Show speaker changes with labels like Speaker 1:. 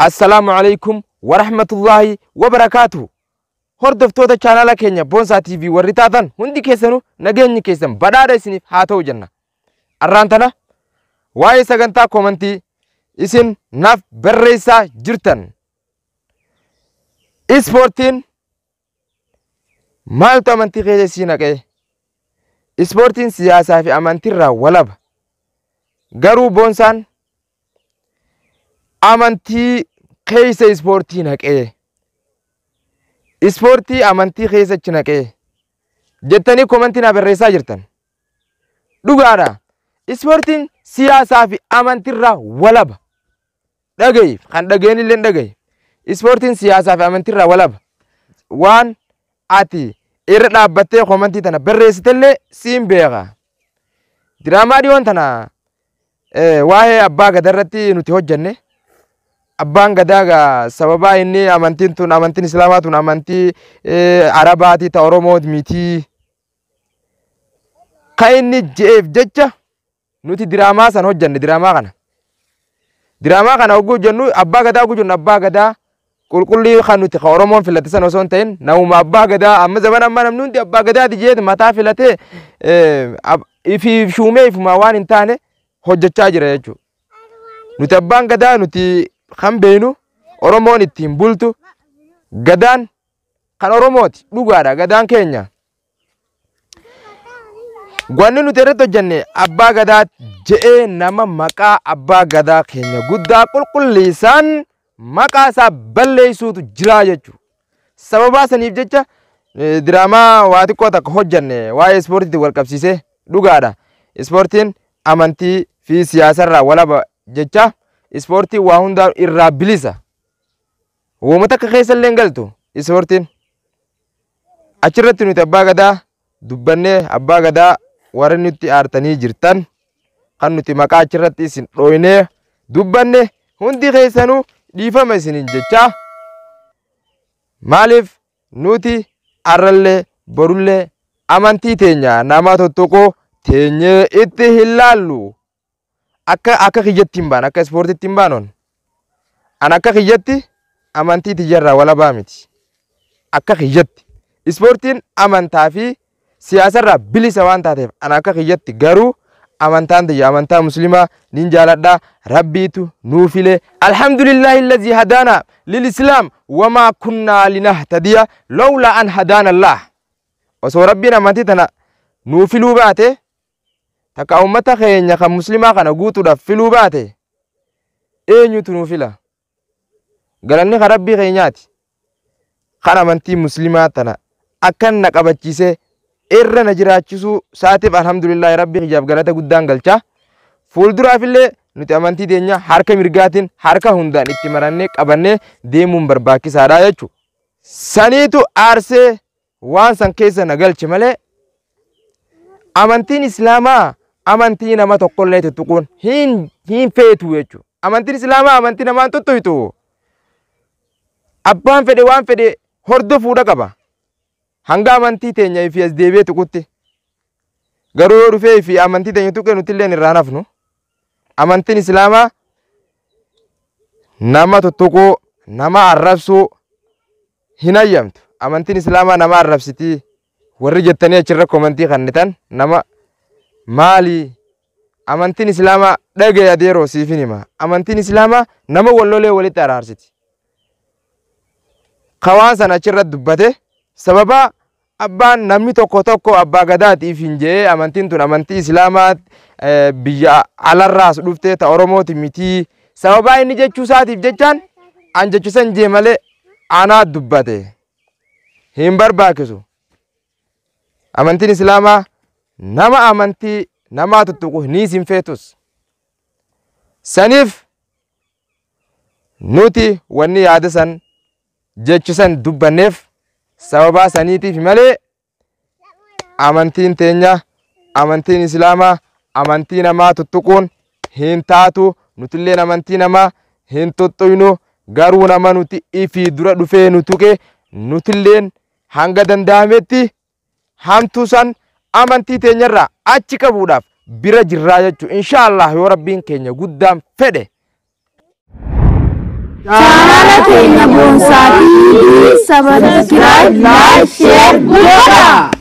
Speaker 1: السلام عليكم ورحمة الله وبركاته. هردفتوتا channel keenya Boonsaa TV warri taatan hundi keessanuu nageenyi keessan badhaadha isiniif haa ta'u jenna. Arraan tana waa'ee sagantaa komentii isin naaf barreessaa jirtan. Ispoortiin maaltu amantii keessa isin naqee? Ispoortiin siyaasaa fi amantiirraa walaba. Garuu Boonsaan amantii keessa ispoortii naqee. Ispoortii amantii keessa naqee jettanii komentii na barreessaa jirtan. Dhugaadha. Ispoortiin siyaasaa fi amantiirraa walaba. Dhaga'i kan dhageen illee dhaga'i. Ispoortiin siyaasaa fi amantiirraa walaba. Waan ati irra dhaabbattee komentii tana barreessitellee siin beeka. Diraamaa dhiyoon tana waa'ee abbaa gadarratti nuti hojjenne. Abbaan gadaa sababa inni amantiin tun amantiin islaamaa tun amantii arabaati ta oromooti miti. Kan inni je'eef jecha nuti diraamaa san hojjenne diraamaa kana. Diraamaa kana hogguu jennu abbaa gadaa hogguu jennu abbaa gadaa qulqullii kan nuti ka oromoon filate san osoo hin ta'in namuma abbaa gadaa amma zaman amma namni hundi abbaa gadaati jeeti mataa filatee ifi shuumee ifuma waan hin taane hojjechaa jira jechuudha. Nuti abbaan gadaa nuti kan beenu oromoon ittiin bultu gadaan kan oromooti dhugaadha gadaan keenya. Gwanni nuti irratti hojjenne abbaa gadaa je'ee nama maqaa abbaa gadaa keenya guddaa qulqulliisaan maqaa isaa balleessuutu jira jechuudha. Sababa saniif jecha diraamaa waa xiqqoo takka hojjenne waa'ee ispoortiitti wal qabsiisee dhugaadha. Ispoortiin amantii fi siyaasarraa walaba jecha ispoortii waa hundaa irraa bilisa. Wooma takka keessa illee galtu ispoortiin. Achirratti nuti abbaa gadaa dubbannee abbaa gadaa warri nuti aartanii jirtan kan nuti maqaa achirratti isin dhooynee dubbanne hundi keessanuu dhiifama isiniin jecha. Maaliif nuti arrallee borullee amantii teenya nama tokko teenyee itti hin laallu. Akka kiyyatti hin baan akka ispoortiitti hin baanon. An akka kiyyatti amantii tiyyarraa walabaa miti. Akka kiyyatti ispoortiin amantaa fi siyaasarraa bilisa waan taateef an akka kiyyatti garuu amantaan tiyya amantaa muslimaa nin jaaladha. Rabbiitu nuu file. Alhamdulillahi allazi hadaana lil islaam wamaa kunnaa linahtadiya lawlaa an hadaana Allah. Osoo rabbiin amantii tana nuu filuu baate takka ummata keenya kan muslimaa kana guutuudhaaf filuu baate eenyutu nuu fila? Galanni kan rabbii keenyaati. Kan amantii muslimaa tana akkan na qabachiisee irra na jiraachisuu saatiif alhamdulillahi rabbii kiyyaaf galata guddaan galcha. Fuulduraafillee nuti amantii teenya harka mirgaatiin harka hundaan itti marannee qabannee deemuun barbaachisaadha jechuudha. Saniitu aarsee waan san keessa na galche malee amantiin islaamaa amantii nama tokkollee tuttuquun hin feetu jechuudha. Amantiin islaamaa amantii namaan tuttuqu. Abbaan fedhe waan fedhe hordofuudha qaba. Hanga amantii teenya fi as deebi'ee tuqutti. Garuu yoo dhufee fi amantii teenya tuqee nuti illee irraa nafnu. Amantiin islaamaa nama tuttuquu nama arrabsuu hin hayyamtu. Amantiin islaamaa nama arrabsitii. Warri jettanii achirra komentii kannitan nama maali? Amantiin islaamaa dhagee adeeroo siifin hima. Amantiin islaamaa nama wallolee walitti araarsiti. Kawaan sana achirra dubbate sababa abbaan namni tokko abbaa gadaatiif hin jee amantiin tun amantii islaamaa biyya alarraas dhuftee ta oromooti miti. Sababa inni jechuu isaatiif jechaan an jechuusan jee malee anaa dubbate hin barbaachisu. Amantiin islaamaa nama amantii namaa tuttuqu ni isin feetus. Saniif nuti wanni yaada san jechuusan dubbanneef sababa saniitiif malee amantiin teenya amantiin islaamaa amantii namaa tuttuquun hin taatu. Nutilleen amantii namaa hin tuttuqnu. Garuu nama nuti ifii dura dhufee nu tuqe nutilleen hanga danda'ametti hamtuu san amantii teenyarraa achi qabuudhaaf bira jirraa jechuudha. Inshaallah yoo rabbiin keenya guddaan fedhe
Speaker 2: Chaanala keenya Boonsaa TV subscribe, like, share godhaa.